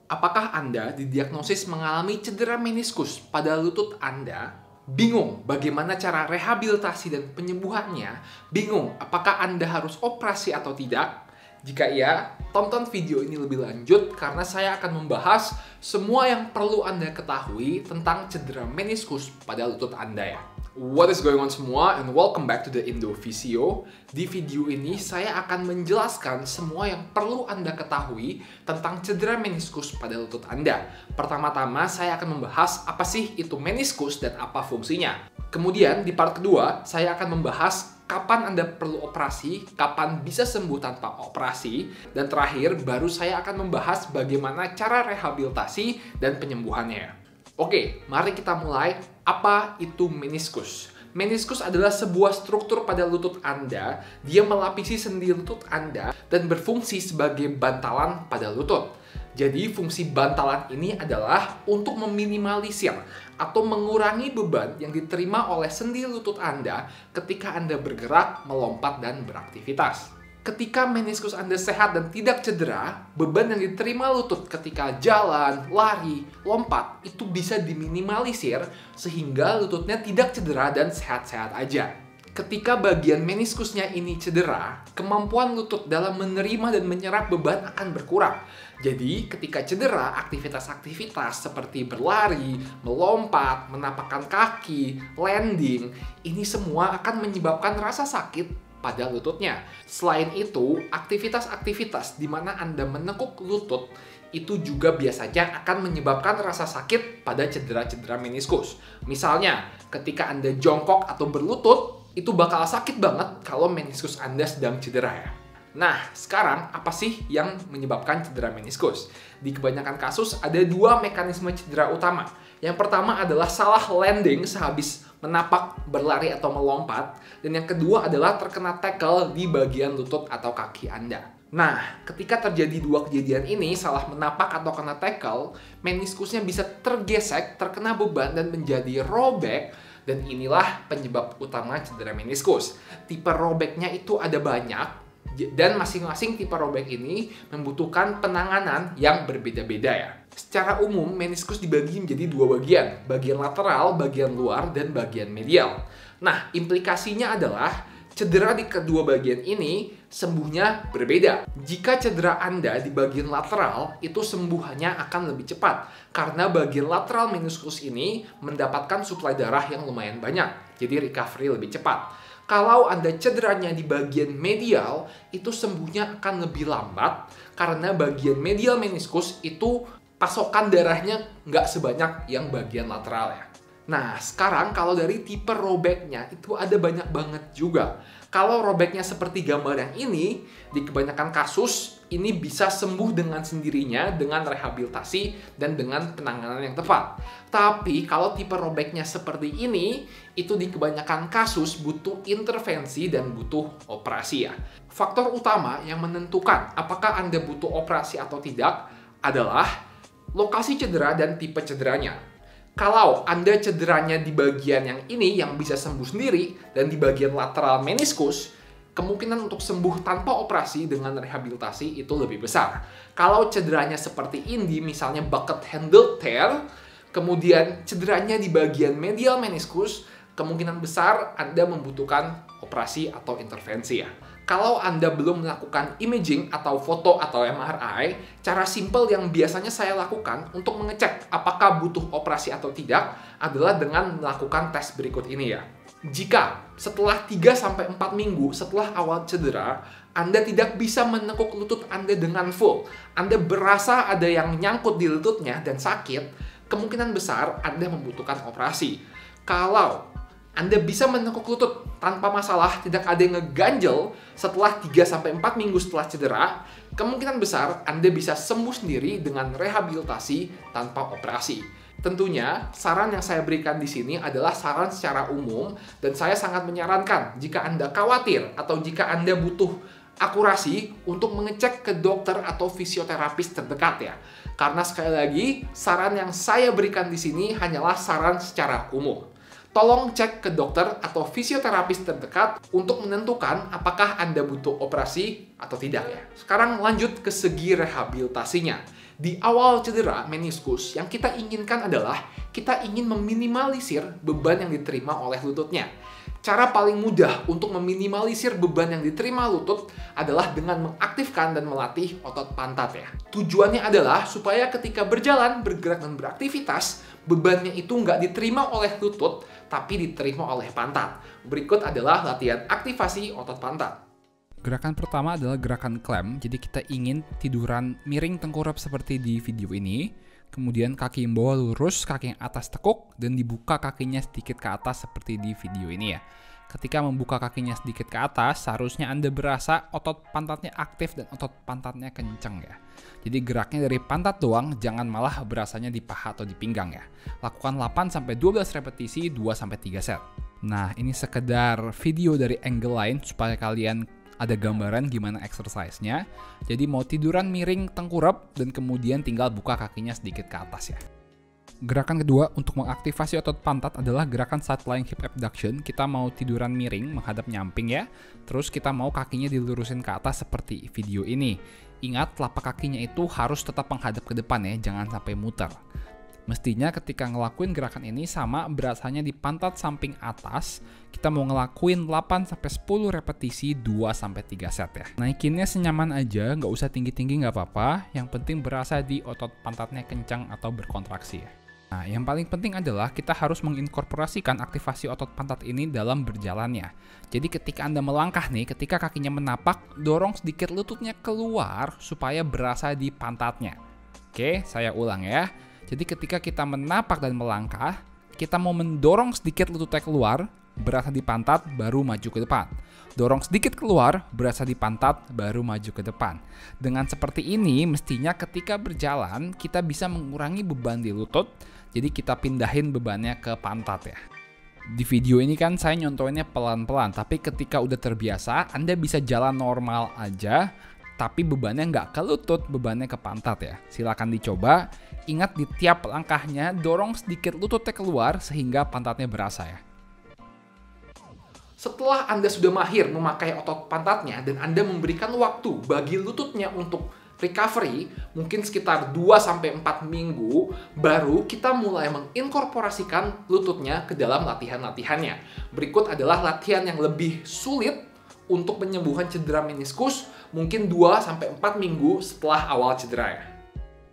Apakah Anda didiagnosis mengalami cedera meniskus pada lutut Anda? Bingung bagaimana cara rehabilitasi dan penyembuhannya? Bingung apakah Anda harus operasi atau tidak? Jika iya, tonton video ini lebih lanjut karena saya akan membahas semua yang perlu Anda ketahui tentang cedera meniskus pada lutut Anda ya. What is going on semua, and welcome back to the Indo Physio. Di video ini saya akan menjelaskan semua yang perlu Anda ketahui tentang cedera meniskus pada lutut Anda. Pertama-tama saya akan membahas apa sih itu meniskus dan apa fungsinya. Kemudian di part kedua saya akan membahas kapan Anda perlu operasi, kapan bisa sembuh tanpa operasi, dan terakhir baru saya akan membahas bagaimana cara rehabilitasi dan penyembuhannya. Oke, mari kita mulai. Apa itu meniskus? Meniskus adalah sebuah struktur pada lutut Anda. Dia melapisi sendi lutut Anda dan berfungsi sebagai bantalan pada lutut. Jadi fungsi bantalan ini adalah untuk meminimalisir atau mengurangi beban yang diterima oleh sendi lutut Anda ketika Anda bergerak, melompat, dan beraktivitas. Ketika meniskus Anda sehat dan tidak cedera, beban yang diterima lutut ketika jalan, lari, lompat itu bisa diminimalisir sehingga lututnya tidak cedera dan sehat-sehat aja. Ketika bagian meniskusnya ini cedera, kemampuan lutut dalam menerima dan menyerap beban akan berkurang. Jadi, ketika cedera, aktivitas-aktivitas seperti berlari, melompat, menapakkan kaki, landing, ini semua akan menyebabkan rasa sakit pada lututnya. Selain itu, aktivitas-aktivitas di mana Anda menekuk lutut itu juga biasanya akan menyebabkan rasa sakit pada cedera-cedera meniskus. Misalnya, ketika Anda jongkok atau berlutut, itu bakal sakit banget kalau meniskus Anda sedang cedera ya. Nah, sekarang apa sih yang menyebabkan cedera meniskus? Di kebanyakan kasus ada dua mekanisme cedera utama. Yang pertama adalah salah landing sehabis menapak, berlari, atau melompat. Dan yang kedua adalah terkena tackle di bagian lutut atau kaki Anda. Nah, ketika terjadi dua kejadian ini, salah menapak atau kena tackle, meniskusnya bisa tergesek, terkena beban, dan menjadi robek. Dan inilah penyebab utama cedera meniskus. Tipe robeknya itu ada banyak. Dan masing-masing tipe robek ini membutuhkan penanganan yang berbeda-beda ya. Secara umum, meniskus dibagi menjadi dua bagian. Bagian lateral, bagian luar, dan bagian medial. Nah, implikasinya adalah cedera di kedua bagian ini sembuhnya berbeda. Jika cedera Anda di bagian lateral, itu sembuhannya akan lebih cepat. Karena bagian lateral meniskus ini mendapatkan suplai darah yang lumayan banyak. Jadi recovery lebih cepat. Kalau Anda cederanya di bagian medial, itu sembuhnya akan lebih lambat karena bagian medial meniskus itu pasokan darahnya nggak sebanyak yang bagian lateral ya. Nah, sekarang kalau dari tipe robeknya itu ada banyak banget juga. Kalau robeknya seperti gambar yang ini, di kebanyakan kasus ini bisa sembuh dengan sendirinya dengan rehabilitasi dan dengan penanganan yang tepat. Tapi kalau tipe robeknya seperti ini, itu di kebanyakan kasus butuh intervensi dan butuh operasi ya. Faktor utama yang menentukan apakah Anda butuh operasi atau tidak adalah lokasi cedera dan tipe cederanya. Kalau Anda cederanya di bagian yang ini yang bisa sembuh sendiri dan di bagian lateral meniskus, kemungkinan untuk sembuh tanpa operasi dengan rehabilitasi itu lebih besar. Kalau cederanya seperti ini, misalnya bucket handle tear, kemudian cederanya di bagian medial meniskus, kemungkinan besar Anda membutuhkan operasi atau intervensi ya. Kalau Anda belum melakukan imaging atau foto atau MRI, cara simple yang biasanya saya lakukan untuk mengecek apakah butuh operasi atau tidak adalah dengan melakukan tes berikut ini ya. Jika setelah 3-4 minggu setelah awal cedera, Anda tidak bisa menekuk lutut Anda dengan full, Anda berasa ada yang nyangkut di lututnya dan sakit, kemungkinan besar Anda membutuhkan operasi. Kalau Anda bisa menekuk lutut tanpa masalah, tidak ada yang ngeganjel setelah 3-4 minggu setelah cedera, kemungkinan besar Anda bisa sembuh sendiri dengan rehabilitasi tanpa operasi. Tentunya, saran yang saya berikan di sini adalah saran secara umum dan saya sangat menyarankan jika Anda khawatir atau jika Anda butuh akurasi untuk mengecek ke dokter atau fisioterapis terdekat ya. Karena sekali lagi, saran yang saya berikan di sini hanyalah saran secara umum. Tolong cek ke dokter atau fisioterapis terdekat untuk menentukan apakah Anda butuh operasi atau tidak ya. Sekarang lanjut ke segi rehabilitasinya. Di awal cedera meniskus, yang kita inginkan adalah kita ingin meminimalisir beban yang diterima oleh lututnya. Cara paling mudah untuk meminimalisir beban yang diterima lutut adalah dengan mengaktifkan dan melatih otot pantat ya. Tujuannya adalah supaya ketika berjalan, bergerak, dan beraktivitas, bebannya itu nggak diterima oleh lutut, tapi diterima oleh pantat. Berikut adalah latihan aktivasi otot pantat. Gerakan pertama adalah gerakan clamp, jadi kita ingin tiduran miring tengkurap seperti di video ini. Kemudian kaki yang bawah lurus, kaki yang atas tekuk, dan dibuka kakinya sedikit ke atas seperti di video ini ya. Ketika membuka kakinya sedikit ke atas, seharusnya Anda berasa otot pantatnya aktif dan otot pantatnya kenceng ya. Jadi geraknya dari pantat doang, jangan malah berasanya di paha atau di pinggang ya. Lakukan 8-12 repetisi, 2-3 set. Nah, ini sekedar video dari angle lain supaya kalian ada gambaran gimana exercise-nya. Jadi mau tiduran miring tengkurap dan kemudian tinggal buka kakinya sedikit ke atas ya. Gerakan kedua untuk mengaktifasi otot pantat adalah gerakan side lying hip abduction. Kita mau tiduran miring menghadap nyamping ya. Terus kita mau kakinya dilurusin ke atas seperti video ini. Ingat, telapak kakinya itu harus tetap menghadap ke depan ya, jangan sampai muter. Mestinya ketika ngelakuin gerakan ini sama berasanya di pantat samping atas, kita mau ngelakuin 8-10 repetisi 2-3 set ya. Naikinnya senyaman aja, nggak usah tinggi-tinggi nggak apa-apa, yang penting berasa di otot pantatnya kencang atau berkontraksi ya. Nah, yang paling penting adalah kita harus menginkorporasikan aktivasi otot pantat ini dalam berjalannya. Jadi ketika Anda melangkah nih, ketika kakinya menapak, dorong sedikit lututnya keluar supaya berasa di pantatnya. Oke, saya ulang ya. Jadi ketika kita menapak dan melangkah, kita mau mendorong sedikit lututnya keluar, berasa di pantat, baru maju ke depan. Dorong sedikit keluar, berasa di pantat, baru maju ke depan. Dengan seperti ini, mestinya ketika berjalan, kita bisa mengurangi beban di lutut, jadi kita pindahin bebannya ke pantat ya. Di video ini kan saya nyontohinnya pelan-pelan, tapi ketika udah terbiasa, Anda bisa jalan normal aja, tapi bebannya nggak ke lutut, bebannya ke pantat ya. Silakan dicoba. Ingat di tiap langkahnya dorong sedikit lututnya keluar sehingga pantatnya berasa ya. Setelah Anda sudah mahir memakai otot pantatnya dan Anda memberikan waktu bagi lututnya untuk recovery, mungkin sekitar 2-4 minggu, baru kita mulai menginkorporasikan lututnya ke dalam latihan-latihannya. Berikut adalah latihan yang lebih sulit untuk penyembuhan cedera meniskus, mungkin 2-4 minggu setelah awal cedera ya.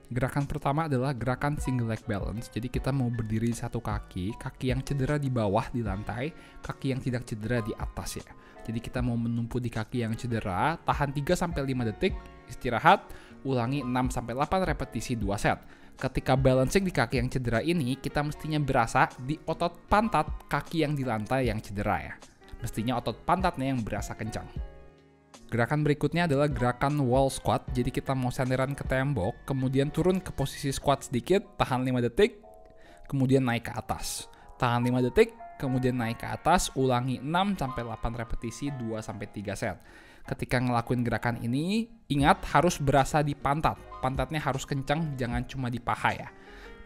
Gerakan pertama adalah gerakan single leg balance. Jadi kita mau berdiri di satu kaki, kaki yang cedera di bawah di lantai, kaki yang tidak cedera di atas ya. Jadi kita mau menumpu di kaki yang cedera, tahan 3-5 detik, istirahat, ulangi 6-8 repetisi 2 set. Ketika balancing di kaki yang cedera ini, kita mestinya berasa di otot pantat kaki yang di lantai yang cedera ya. Mestinya otot pantatnya yang berasa kencang. Gerakan berikutnya adalah gerakan wall squat. Jadi kita mau senderan ke tembok, kemudian turun ke posisi squat sedikit, tahan 5 detik, kemudian naik ke atas. Tahan 5 detik, kemudian naik ke atas, ulangi 6-8 repetisi 2-3 set. Ketika ngelakuin gerakan ini, ingat harus berasa di pantat. Pantatnya harus kencang, jangan cuma di paha ya.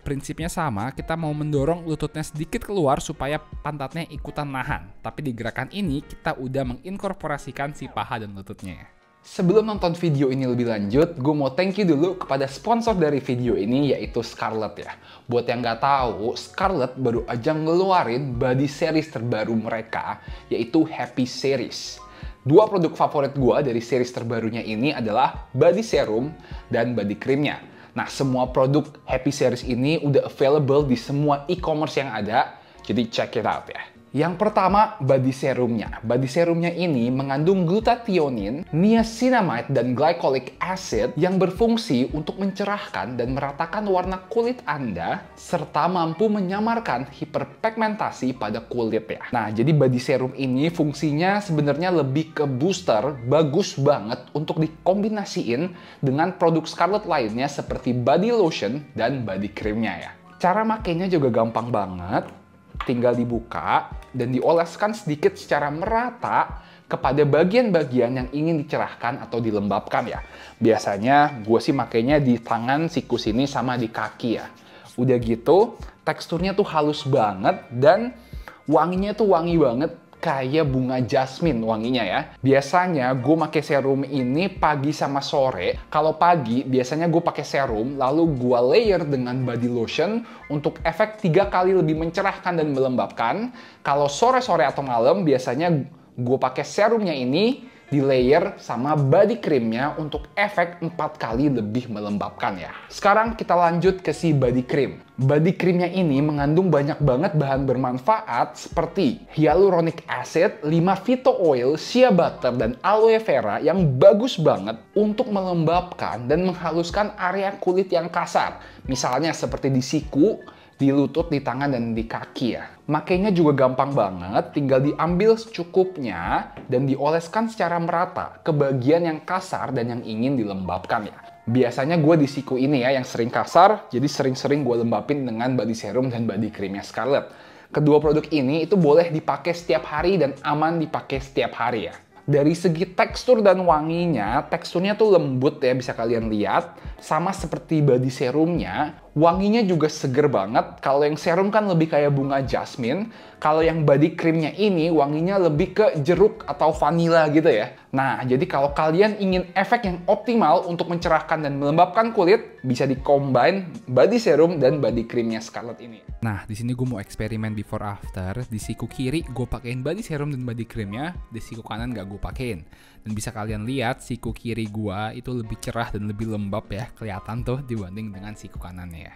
Prinsipnya sama, kita mau mendorong lututnya sedikit keluar supaya pantatnya ikutan nahan. Tapi di gerakan ini kita udah menginkorporasikan si paha dan lututnya ya. Sebelum nonton video ini lebih lanjut, gue mau thank you dulu kepada sponsor dari video ini, yaitu Scarlett ya. Buat yang nggak tahu, Scarlett baru aja ngeluarin body series terbaru mereka, yaitu Happy Series. Dua produk favorit gue dari series terbarunya ini adalah body serum dan body creamnya. Nah, semua produk Happy Series ini udah available di semua e-commerce yang ada, jadi check it out ya. Yang pertama, body serumnya. Body serumnya ini mengandung glutathione, niacinamide, dan glycolic acid yang berfungsi untuk mencerahkan dan meratakan warna kulit Anda, serta mampu menyamarkan hiperpigmentasi pada kulit ya. Nah, jadi body serum ini fungsinya sebenarnya lebih ke booster, bagus banget untuk dikombinasiin dengan produk Scarlett lainnya seperti body lotion dan body creamnya ya. Cara makainya juga gampang banget. Tinggal dibuka dan dioleskan sedikit secara merata kepada bagian-bagian yang ingin dicerahkan atau dilembabkan ya. Biasanya gue sih makainya di tangan, siku sini, sama di kaki ya. Udah gitu, teksturnya tuh halus banget dan wanginya tuh wangi banget. kayak bunga jasmine wanginya ya. Biasanya gue pakai serum ini pagi sama sore. Kalau pagi biasanya gue pakai serum lalu gue layer dengan body lotion untuk efek 3 kali lebih mencerahkan dan melembabkan. Kalau sore-sore atau malam biasanya gue pakai serumnya ini di layer sama body creamnya untuk efek 4 kali lebih melembabkan ya. Sekarang kita lanjut ke si body cream. Body creamnya ini mengandung banyak banget bahan bermanfaat seperti hyaluronic acid, 5 phyto oil, shea butter, dan aloe vera yang bagus banget untuk melembabkan dan menghaluskan area kulit yang kasar. Misalnya seperti di siku, di lutut, di tangan, dan di kaki ya. Makainya juga gampang banget, tinggal diambil secukupnya dan dioleskan secara merata ke bagian yang kasar dan yang ingin dilembabkan ya. Biasanya gue di siku ini ya yang sering kasar, jadi sering-sering gue lembapin dengan body serum dan body creamnya Scarlett. Kedua produk ini itu boleh dipakai setiap hari dan aman dipakai setiap hari ya. Dari segi tekstur dan wanginya, teksturnya tuh lembut ya, bisa kalian lihat. Sama seperti body serumnya, wanginya juga seger banget. Kalau yang serum kan lebih kayak bunga jasmine. Kalau yang body creamnya ini wanginya lebih ke jeruk atau vanilla gitu ya. Nah, jadi kalau kalian ingin efek yang optimal untuk mencerahkan dan melembabkan kulit, bisa di-combine body serum dan body creamnya Scarlett ini. Nah, di sini gue mau eksperimen before after. Di siku kiri gue pakein body serum dan body creamnya, di siku kanan gak gue pakein. Dan bisa kalian lihat siku kiri gue itu lebih cerah dan lebih lembab ya, kelihatan tuh dibanding dengan siku kanannya ya.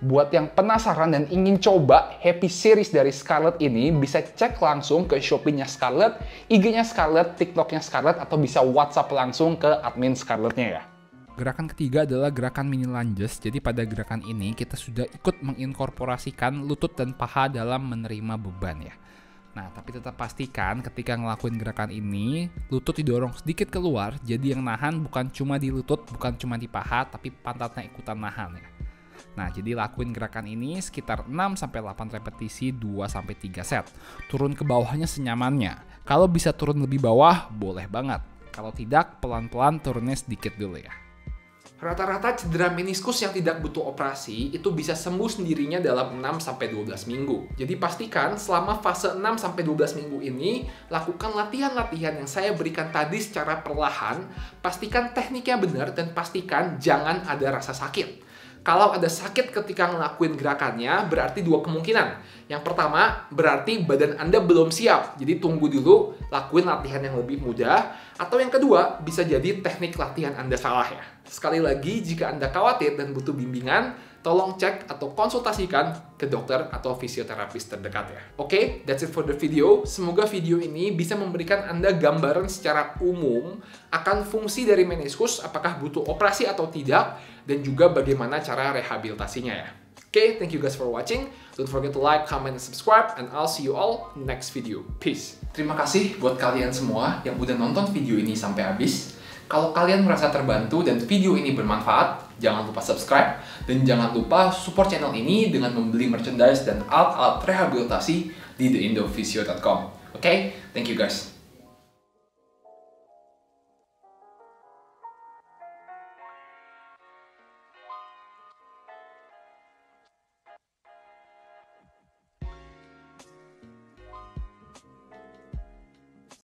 Buat yang penasaran dan ingin coba Happy Series dari Scarlett ini, bisa cek langsung ke Shopee-nya Scarlett, IG-nya Scarlett, TikTok-nya Scarlett, atau bisa WhatsApp langsung ke admin Scarlett-nya ya. Gerakan ketiga adalah gerakan mini lunges. Jadi pada gerakan ini kita sudah ikut menginkorporasikan lutut dan paha dalam menerima beban ya. Nah, tapi tetap pastikan ketika ngelakuin gerakan ini, lutut didorong sedikit keluar, jadi yang nahan bukan cuma di lutut, bukan cuma di paha, tapi pantatnya ikutan nahan ya. Nah, jadi lakuin gerakan ini sekitar 6-8 repetisi 2-3 set. Turun ke bawahnya senyamannya. Kalau bisa turun lebih bawah, boleh banget. Kalau tidak, pelan-pelan turunnya sedikit dulu ya. Rata-rata cedera meniskus yang tidak butuh operasi itu bisa sembuh sendirinya dalam 6-12 minggu. Jadi pastikan selama fase 6-12 minggu ini, lakukan latihan-latihan yang saya berikan tadi secara perlahan, pastikan tekniknya benar dan pastikan jangan ada rasa sakit. Kalau ada sakit ketika ngelakuin gerakannya, berarti 2 kemungkinan. Yang pertama, berarti badan Anda belum siap. Jadi tunggu dulu, lakuin latihan yang lebih mudah. Atau yang kedua, bisa jadi teknik latihan Anda salah ya. Sekali lagi, jika Anda khawatir dan butuh bimbingan, tolong cek atau konsultasikan ke dokter atau fisioterapis terdekat ya. Oke, that's it for the video. Semoga video ini bisa memberikan Anda gambaran secara umum akan fungsi dari meniskus, apakah butuh operasi atau tidak, dan juga bagaimana cara rehabilitasinya ya. Oke, thank you guys for watching. Don't forget to like, comment, and subscribe, and I'll see you all next video. Peace. Terima kasih buat kalian semua yang udah nonton video ini sampai habis. Kalau kalian merasa terbantu dan video ini bermanfaat, jangan lupa subscribe dan jangan lupa support channel ini dengan membeli merchandise dan alat-alat rehabilitasi di theindophysio.com. Oke, thank you guys.